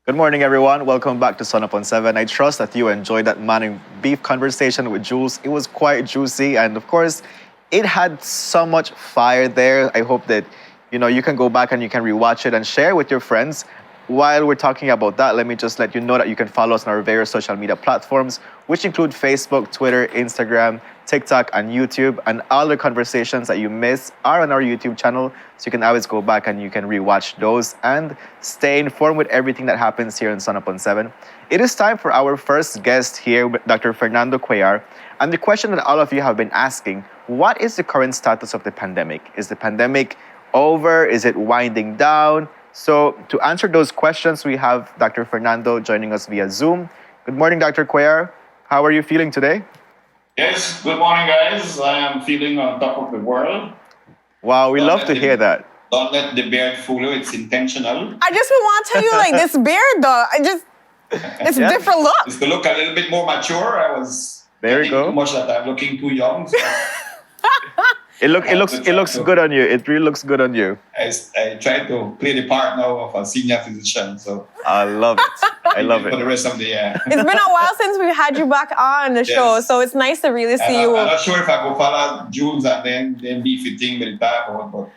Good morning, everyone. Welcome back to Sun Up on 7. I trust that you enjoyed that man and beef conversation with Jules. It was quite juicy, and of course, it had so much fire there. I hope that you can go back and you can rewatch it and share with your friends. While we're talking about that, let me just let you know that you can follow us on our various social media platforms, which include Facebook, Twitter, Instagram, TikTok, and YouTube. And all the conversations that you miss are on our YouTube channel, so you can always go back and you can rewatch those and stay informed with everything that happens here in Sun Up on 7. It is time for our first guest here, Dr. Fernando Cuellar. And the question that all of you have been asking, what is the current status of the pandemic? Is the pandemic over? Is it winding down? So to answer those questions, we have Dr. Fernando joining us via Zoom. Good morning, Dr. Cuellar. How are you feeling today? Yes, good morning, guys. I am feeling on top of the world. Wow, we love to hear that. Don't let the beard fool you. It's intentional. I just want to tell you, like, this beard, though, it's a different look. It's to look a little bit more mature. I was There you go. too much that I'm looking too young. So It looks good on you. It really looks good on you. I try to play the part now of a senior physician. So I love it. I love for it. the rest of the year. It's been a while since we had you back on the show, so it's nice to really see you. I'm not sure if I go follow Jules and then be fitting with the type or what.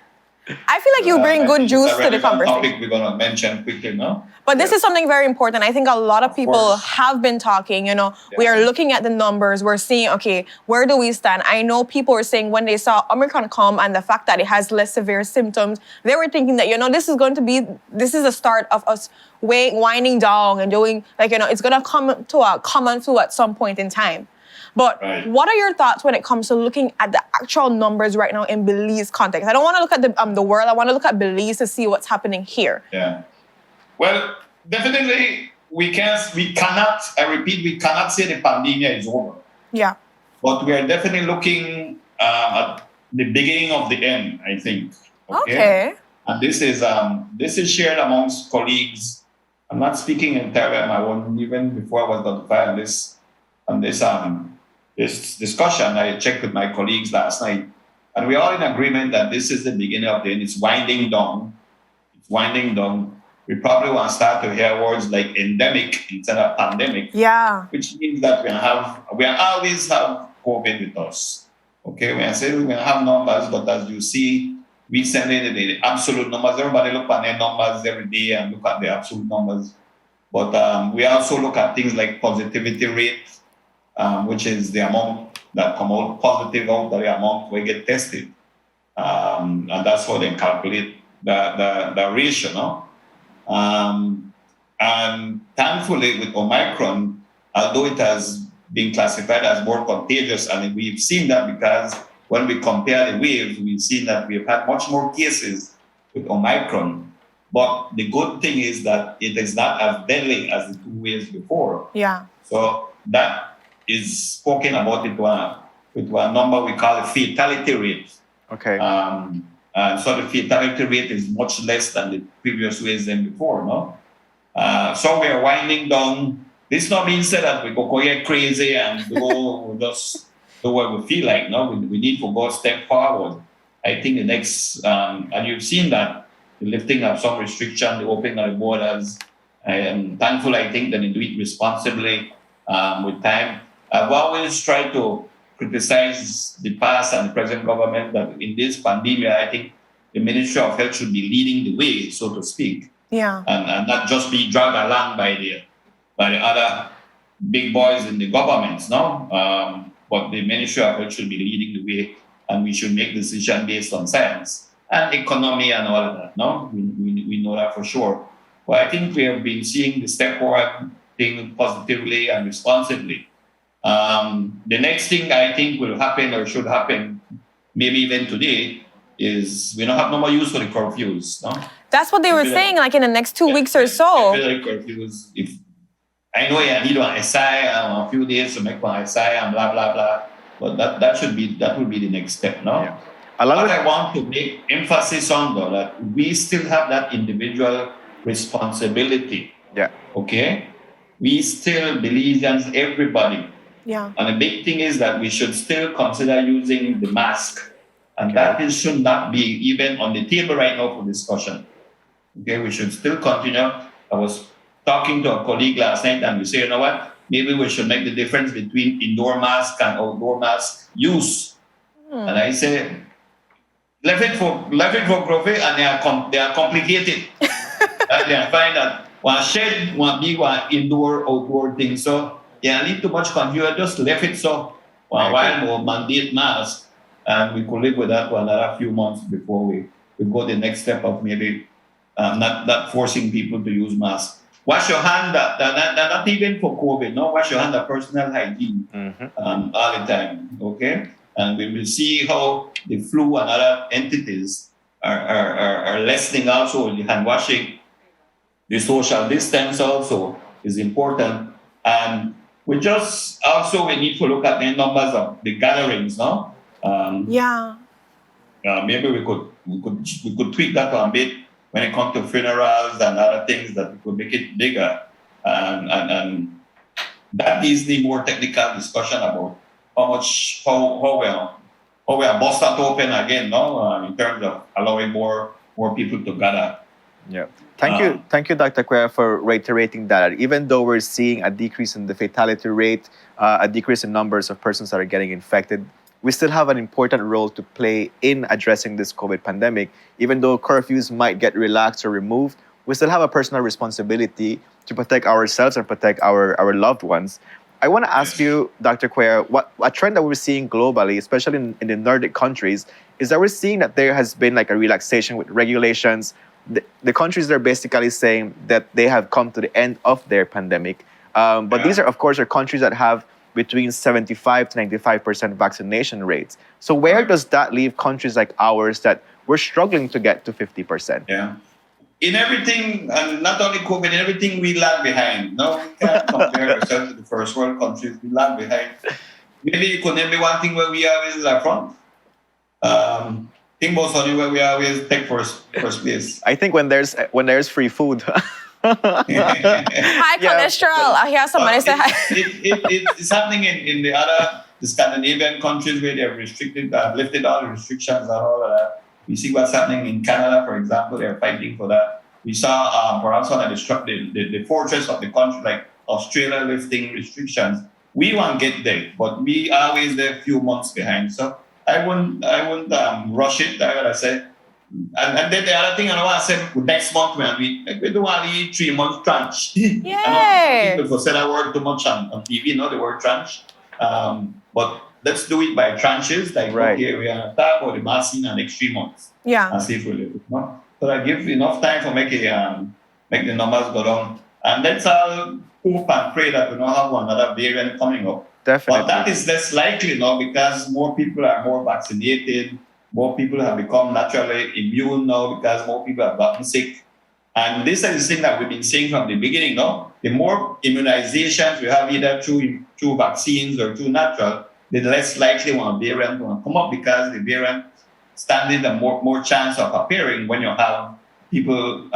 I feel like you bring good juice to the conversation. Topic we're gonna mention quickly, no? But this is something very important. I think a lot of people have been talking, we are looking at the numbers. We're seeing, okay, where do we stand? I know people were saying when they saw Omicron come and the fact that it has less severe symptoms, they were thinking that, this is the start of us winding down and doing, it's going to come to a common flu at some point in time. But What are your thoughts when it comes to looking at the actual numbers right now in Belize context? I don't want to look at the world. I want to look at Belize to see what's happening here. Yeah. Well, definitely we cannot, I repeat, we cannot say the pandemic is over. Yeah. But we are definitely looking at the beginning of the end, I think. Okay. And this is shared amongst colleagues. I'm not speaking entirely on my own. Even before I was notified on this discussion, I checked with my colleagues last night, and we're all in agreement that this is the beginning of the end. It's winding down. It's winding down. We probably want to start to hear words like endemic instead of pandemic. Yeah. Which means that we always have COVID with us. Okay, we are saying we're going to have numbers, but as you see, we send in the absolute numbers. Everybody look at their numbers every day and look at the absolute numbers. But we also look at things like positivity rate, which is the amount that come out positive out of the amount we get tested. And that's how they calculate the ratio, no? And thankfully with Omicron, although it has been classified as more contagious, and we've seen that because when we compare the waves, we've seen that we've had much more cases with Omicron. But the good thing is that it is not as deadly as the two waves before. Yeah. So that is spoken about it with a number we call the fatality rate. Okay. So the fatality rate is much less than the previous waves than before, no? So we are winding down. This not means that we go get crazy and go just do what we feel like, no? We need to go a step forward. I think the next, and you've seen that, the lifting of some restriction, the opening of the borders. I am thankful, I think, that they do it responsibly with time. I've always tried to criticize the past and the present government that in this pandemic, I think the Ministry of Health should be leading the way, so to speak. Yeah. And not just be dragged along by the other big boys in the governments, no? But the Ministry of Health should be leading the way, and we should make decisions based on science and economy and all of that, no? We know that for sure. But I think we have been seeing the step forward thing positively and responsibly. The next thing I think will happen or should happen, maybe even today, is we don't have no more use for the curfews, no? That's what they were saying, like in the next 2 weeks or so. Curfews, if I know I need one SI a few days to make one SI and blah blah blah, but that would be the next step, no? Yeah. What I want to make emphasis on though, that we still have that individual responsibility. Yeah. Okay? We still, Belizeans, everybody. Yeah. And the big thing is that we should still consider using the mask. And that should not be even on the table right now for discussion. Okay, we should still continue. I was talking to a colleague last night, and we say, you know what? Maybe we should make the difference between indoor mask and outdoor mask use. And I say, left it for profit, and they are complicated. And they find that one shed, one big, one indoor, outdoor thing. So yeah, need too much confusion. Just left it so while more mandate mask, and we could live with that for another few months before we go the next step of maybe not forcing people to use masks. Wash your hand. Not even for COVID. No, wash your hand. Personal hygiene all the time. Okay, and we will see how the flu and other entities are lessening also the hand washing. The social distance also is important, and we need to look at the numbers of the gatherings. No, maybe we could tweak that a bit when it comes to funerals and other things, that we could make it bigger, and that is the more technical discussion about how we are bust that open again, no, in terms of allowing more people to gather. Yeah. Thank you, Dr. Cuellar, for reiterating that. Even though we're seeing a decrease in the fatality rate, a decrease in numbers of persons that are getting infected, we still have an important role to play in addressing this COVID pandemic. Even though curfews might get relaxed or removed, we still have a personal responsibility to protect ourselves and protect our loved ones. I want to ask you, Dr. Cuellar, what a trend that we're seeing globally, especially in the Nordic countries, is that we're seeing that there has been like a relaxation with regulations. The countries are basically saying that they have come to the end of their pandemic. But these are, of course, countries that have between 75 to 95% vaccination rates. So where does that leave countries like ours that we're struggling to get to 50%? Yeah. In everything, and not only COVID, in everything we lag behind. No, we can't compare ourselves to the first world countries. We lag behind. Maybe you could name me one thing where we are is our front. Think most only where we are is take first place. I think when there's free food. High cholesterol. I hear somebody say high. It's happening in the Scandinavian countries where they've lifted all the restrictions and all of that. We see what's happening in Canada, for example. They're fighting for that. We saw perhaps one of the fortress of the country, like Australia, lifting restrictions. We won't get there, but we are always there a few months behind. So I wouldn't rush it. I gotta say. And then the other thing I want to say, next month when we do only 3 months tranche. Yay! I know people say that word too much on TV, the word tranche. But let's do it by tranches. Like, okay, we are talking about the vaccine and next 3 months. Yeah. And see if we live it. No? So that gives enough time for make the numbers go down. And let's all hope and pray that we don't have another variant coming up. Definitely. But that is less likely now because more people are more vaccinated. More people have become naturally immune now because more people have gotten sick. And this is the thing that we've been saying from the beginning, no? The more immunizations we have either through vaccines or through natural, the less likely one variant will come up because the variant standing a more chance of appearing when you have people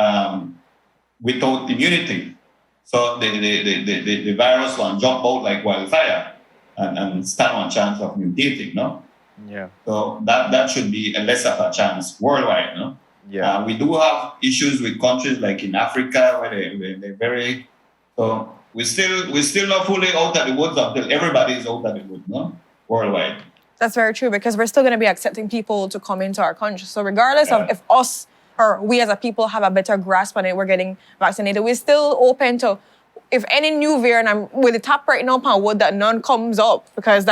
without immunity. So the virus will jump out like wildfire and stand on chance of mutating, no? Yeah. So that should be a less of a chance worldwide, no? Yeah. We do have issues with countries like in Africa where they're very. So we're still not fully out of the woods until everybody is out of the woods, no? Worldwide. That's very true because we're still going to be accepting people to come into our country. So regardless of if us or we as a people have a better grasp on it, we're getting vaccinated, we're still open to. If any new variant, I'm with the top right now on wood that none comes up because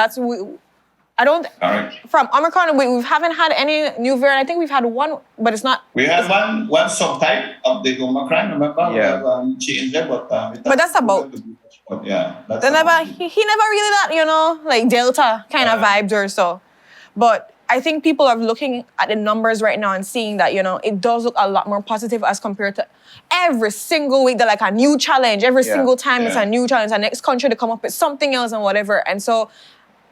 from Omicron, we haven't had any new variant. I think we've had one, but it's not. We had one subtype of the Omicron, remember? Yeah. We have changed it, but that's about. Yeah. That's He never really that, like Delta kind of vibes or so. But I think people are looking at the numbers right now and seeing that, it does look a lot more positive as compared to every single week. They're like a new challenge. Every single time it's a new challenge. The next country to come up with something else and whatever. And so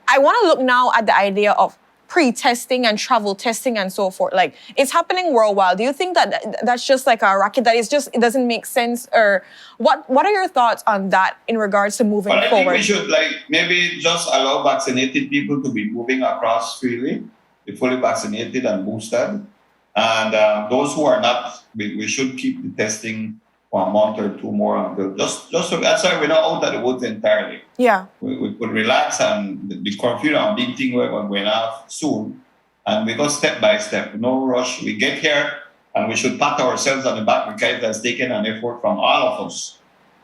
I want to look now at the idea of pre-testing and travel testing and so forth. Like, it's happening worldwide. Do you think that that's just like a racket, that it doesn't make sense? Or what are your thoughts on that in regards to moving forward? I think we should maybe just allow vaccinated people to be moving across freely, be fully vaccinated and boosted. And those who are not, we should keep the testing for a month or two more until just so that's why we're not out of the woods entirely. Yeah. We could relax, and the curfew and big thing we're going to have soon, and we go step by step, no rush. We get here, and we should pat ourselves on the back because it has taken an effort from all of us.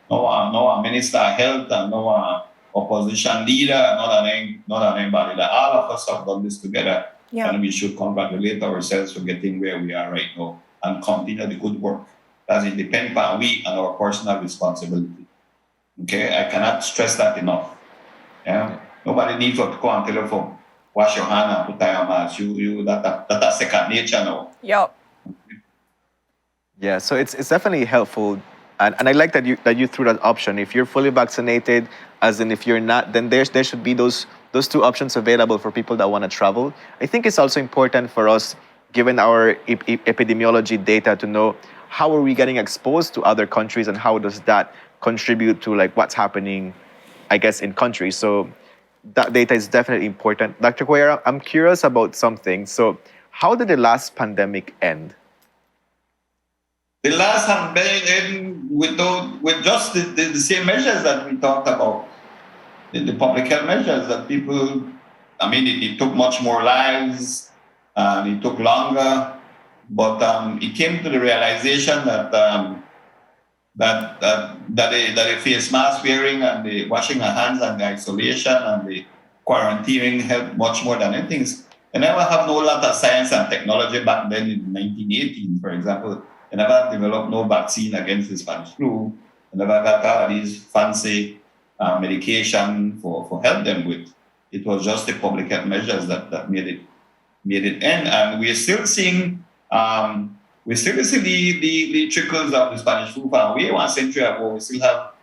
No minister of health and no opposition leader, not anybody. Like all of us have done this together, Yeah. and we should congratulate ourselves for getting where we are right now and continue the good work. That's it depends on we and our personal responsibility. Okay, I cannot stress that enough. Yeah, nobody needs to go on telephone, wash your hand and put on your mask. That's second nature now. Yep. Yeah, so it's definitely helpful, and I like that you threw that option. If you're fully vaccinated, as in if you're not, then there should be those two options available for people that want to travel. I think it's also important for us, given our epidemiology data, to know how are we getting exposed to other countries and how does that contribute to like what's happening, I guess, in countries. So that data is definitely important. Dr. Cuellar, I'm curious about something. So how did the last pandemic end? The last had been with just the same measures that we talked about, the public health measures that people, I mean, it took much more lives, and it took longer, but it came to the realization that the face mask wearing and the washing our hands and the isolation and the quarantining helped much more than anything. They never have no lot of science and technology back then in 1918, for example. They never developed no vaccine against the Spanish flu. They never got all these fancy medication for help them with. It was just the public health measures that made it end. And we're still seeing the trickles of the Spanish flu from way 1 century ago. We still have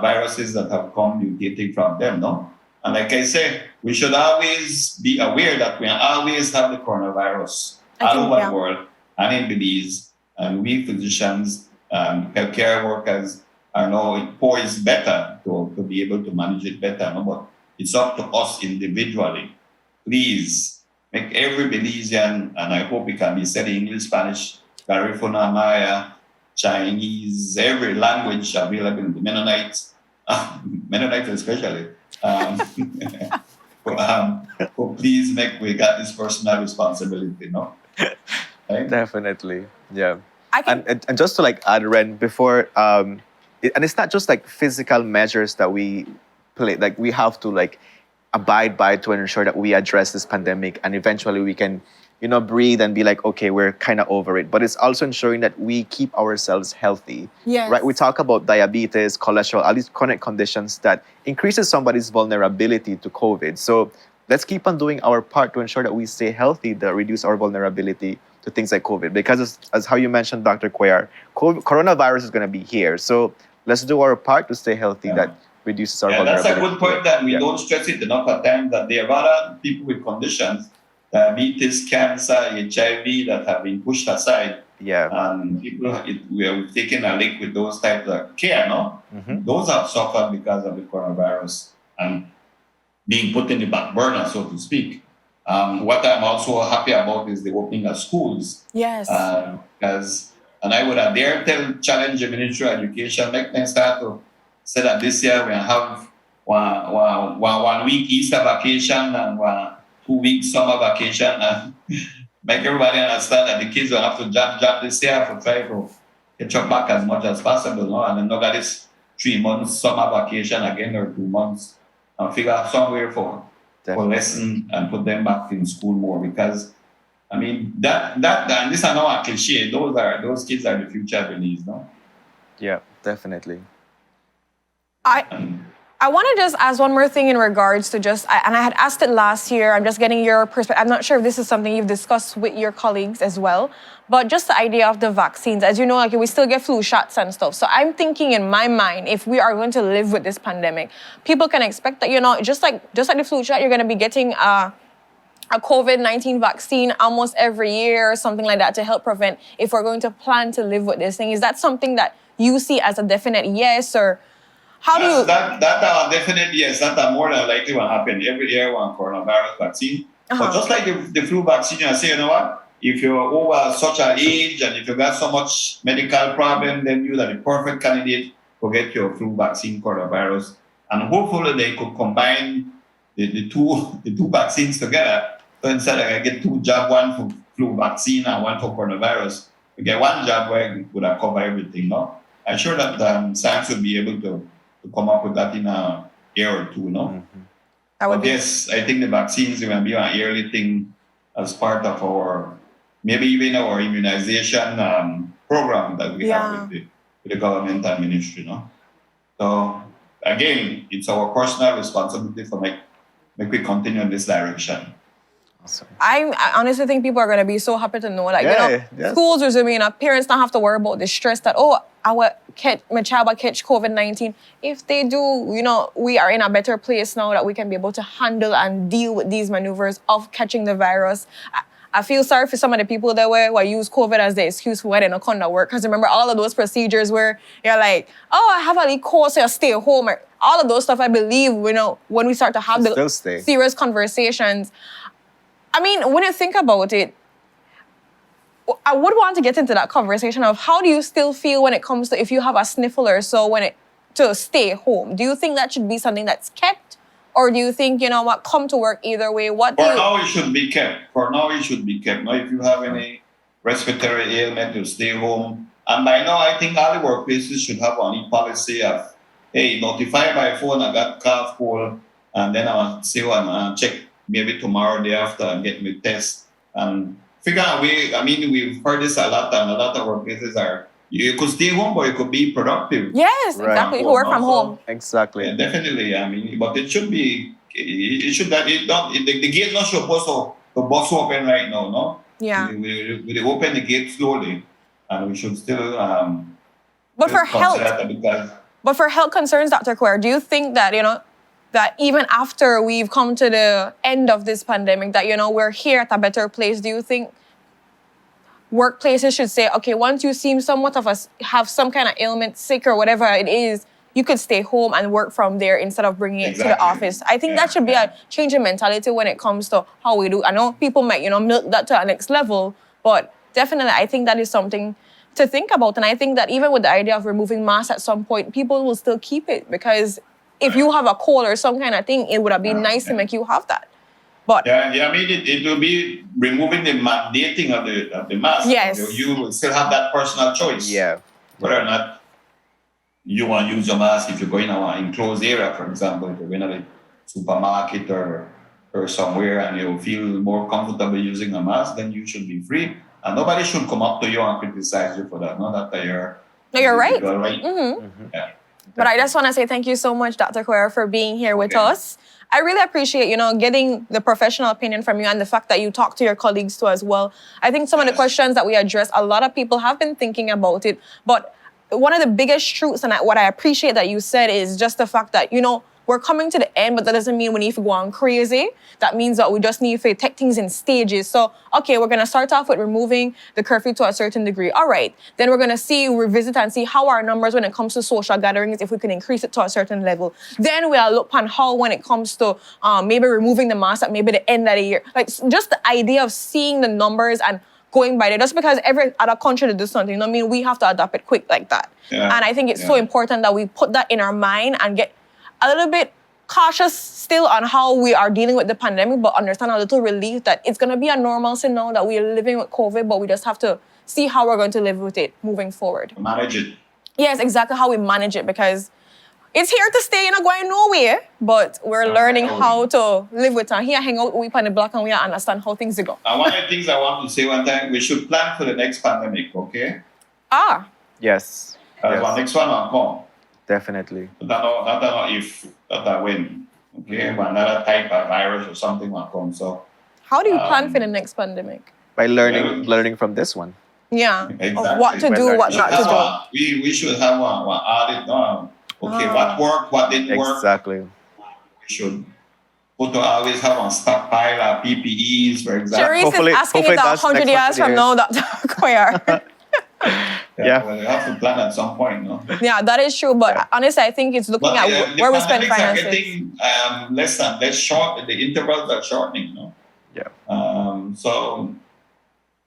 viruses that have come mutating from them, no? And like I said, we should always be aware that we always have the coronavirus all over the world and in Belize. And we physicians, healthcare workers are now poised better to be able to manage it better. No? But it's up to us individually. Please make every Belizean, and I hope it can be said in English, Spanish, Garifuna, Maya, Chinese, every language available in the Mennonites, Mennonites especially. Please we got this personal responsibility, no? Right? Definitely, yeah. And just to like add, Ren, before, and it's not just like physical measures that we play, like we have to like abide by to ensure that we address this pandemic and eventually we can, breathe and be like, okay, we're kind of over it. But it's also ensuring that we keep ourselves healthy. Yes. Right? We talk about diabetes, cholesterol, all these chronic conditions that increases somebody's vulnerability to COVID. So let's keep on doing our part to ensure that we stay healthy, that reduce our vulnerability to things like COVID. Because as how you mentioned, Dr. Cuellar, coronavirus is going to be here. So let's do our part to stay healthy. That reduces our vulnerability. That's a good point that we don't stress it enough at times, that there are other people with conditions, diabetes, cancer, HIV, that have been pushed aside. Yeah. And we have taken a link with those types of care, no? Mm-hmm. Those have suffered because of the coronavirus and being put in the back burner, so to speak. What I'm also happy about is the opening of schools. Yes. And I would dare challenge the Ministry of Education, make them start to say that this year we have 1 week Easter vacation and 2 weeks summer vacation, and make everybody understand that the kids will have to jump this year for try to catch up back as much as possible, no? And then look at this 3 months summer vacation again or 2 months and figure out somewhere for lesson and put them back in school more, because I mean that and this is not a cliche. Those kids are the future Belize, no? Yeah, definitely. I want to just ask one more thing in regards to and I had asked it last year. I'm just getting your perspective. I'm not sure if this is something you've discussed with your colleagues as well, but just the idea of the vaccines. As you know, like we still get flu shots and stuff. So I'm thinking in my mind, if we are going to live with this pandemic, people can expect that, just like the flu shot, you're going to be getting a COVID-19 vaccine almost every year or something like that to help prevent, if we're going to plan to live with this thing. Is that something that you see as a definite yes, or how do you... That definitely yes. That more than likely will happen every year one coronavirus vaccine. But just like the flu vaccine, I say, you know what? if you're over such an age and if you got so much medical problem, then you're the perfect candidate to get your flu vaccine coronavirus. And hopefully they could combine the two vaccines together. So instead of I get two jab, one for flu vaccine and one for coronavirus, we get one jab where we could have covered everything. No, I'm sure that science will be able to come up with that in a year or two. No, but yes, I think the vaccines will be an yearly thing as part of our maybe even our immunization program that we have with the government and ministry. No, so again, it's our personal responsibility for make we continue in this direction. Awesome. I honestly think people are going to be so happy to know that, schools resuming, parents don't have to worry about the stress that, my child will catch COVID-19. If they do, we are in a better place now that we can be able to handle and deal with these maneuvers of catching the virus. I feel sorry for some of the people that will use COVID as the excuse for why they don't come to work. Because remember all of those procedures where you're like, I have a cold, so I stay home. All of those stuff, I believe, when we start to have the serious conversations. I mean, when you think about it, I would want to get into that conversation of how do you still feel when it comes to if you have a sniffle or so to stay home? Do you think that should be something that's kept? Or do you think, come to work either way? Now it should be kept. For now, it should be kept. Now, if you have any respiratory ailment, you stay home. And by now, I think all the workplaces should have a policy of, hey, notify by phone, I got cough, cold, and then I'll see and check maybe tomorrow, day after, and get me test. And figure out a way. I mean, we've heard this a lot, and a lot of workplaces are, you could stay home, but you could be productive. Yes, exactly. You could work from home. Exactly. Yeah, definitely. I mean, but it should be. The gate not supposed to bust open right now. No. Yeah. We open the gate slowly, and we should still. But for health concerns, Dr. Cuellar, do you think that that even after we've come to the end of this pandemic, that we're here at a better place? Do you think workplaces should say, okay, once you seem somewhat of have some kind of ailment, sick or whatever it is, you could stay home and work from there instead of bringing it to the office? I think that should be a change in mentality when it comes to how we do. I know people might, milk that to the next level, but definitely I think that is something to think about. And I think that even with the idea of removing masks at some point, people will still keep it because if you have a cold or some kind of thing, it would have been nice to make you have that. But I mean, it will be removing the mandating of the mask. Yes. You will still have that personal choice. Yeah. Whether or not you want to use your mask if you're going to an enclosed area, for example, if you're going to the supermarket or somewhere and you feel more comfortable using a mask, then you should be free. And nobody should come up to you and criticize you for that. Not that you're right. Mm-hmm. Yeah. But I just want to say thank you so much, Dr. Cuellar, for being here with us. I really appreciate, getting the professional opinion from you and the fact that you talk to your colleagues too as well. I think some of the questions that we addressed, a lot of people have been thinking about it. But one of the biggest truths, and what I appreciate that you said, is just the fact that, we're coming to the end, but that doesn't mean we need to go on crazy. That means that we just need to take things in stages. So, okay, we're going to start off with removing the curfew to a certain degree. All right. Then we're going to revisit and see how our numbers when it comes to social gatherings, if we can increase it to a certain level. Then we'll look on how when it comes to maybe removing the mask at maybe the end of the year. Like just the idea of seeing the numbers and going by there. Just because every other country to do something, we have to adapt it quick like that. Yeah. And I think it's so important that we put that in our mind and get a little bit cautious still on how we are dealing with the pandemic, but understand a little relief that it's going to be a normalcy now that we're living with COVID, but we just have to see how we're going to live with it moving forward. Manage it. Yes, exactly how we manage it, because it's here to stay, not going nowhere, but we're learning how to live with it. Here, hang out with on the block and we understand how things go. And one of the things I want to say one time, we should plan for the next pandemic, okay? Yes. The next one will come. Definitely. Not if, not when. Okay, but another type of virus or something will come. So, how do you plan for the next pandemic? By learning from this one. Yeah. Exactly. Of what to do, what not to do. We should have one audit. What worked, what didn't work. Exactly. We should always have on stockpile our PPEs, for example. Sharice is asking it 100 years from now, Dr. Cuellar. Yeah, well, you have to plan at some point, no? Yeah, that is true. But honestly, I think it's looking at where we spend finances. Are getting less short. The intervals are shortening, no? Yeah. So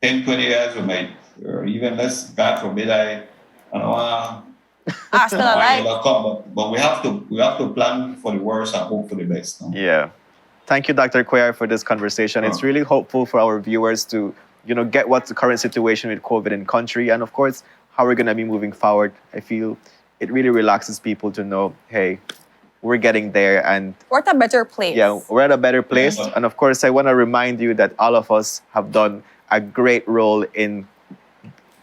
10, 20 years, we might, or even less, God forbid, I don't know, Still alive. but we have to plan for the worst and hope for the best. No? Yeah. Thank you, Dr. Cuellar, for this conversation. It's really hopeful for our viewers to, get what's the current situation with COVID in country, and of course, how we're gonna be moving forward. I feel it really relaxes people to know, hey, we're getting there, and We're at a better place. yeah, we're at a better place. Yeah. And of course, I want to remind you that all of us have done a great role in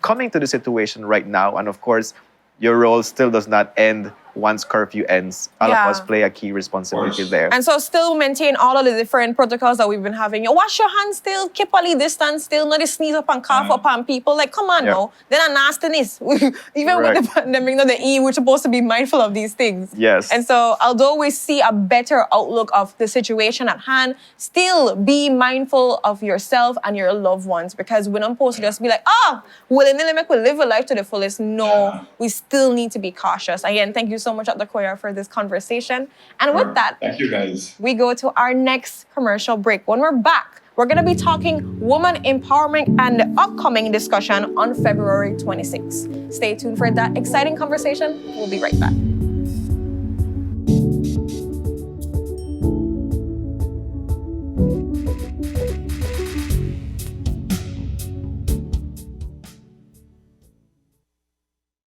coming to the situation right now. And of course, your role still does not end once curfew ends. All of Yeah. us play a key responsibility course. there. And so still maintain all of the different protocols that we've been having. You wash your hands still, keep all the distance still, not to sneeze up and cough up on people. Like, come on Yeah. now. Then a nastiness. Even Right. with the pandemic, the EU, we're supposed to be mindful of these things. Yes. And so although we see a better outlook of the situation at hand, still be mindful of yourself and your loved ones, because we're not supposed to just be like, willy-nilly make we live a life to the fullest. No, Yeah. we still need to be cautious. Again, thank you so much, Dr. Cuellar, for this conversation. And with that, Thank you, guys. we go to our next commercial break. When we're back, we're going to be talking woman empowerment and the upcoming discussion on February 26th. Stay tuned for that exciting conversation. We'll be right back.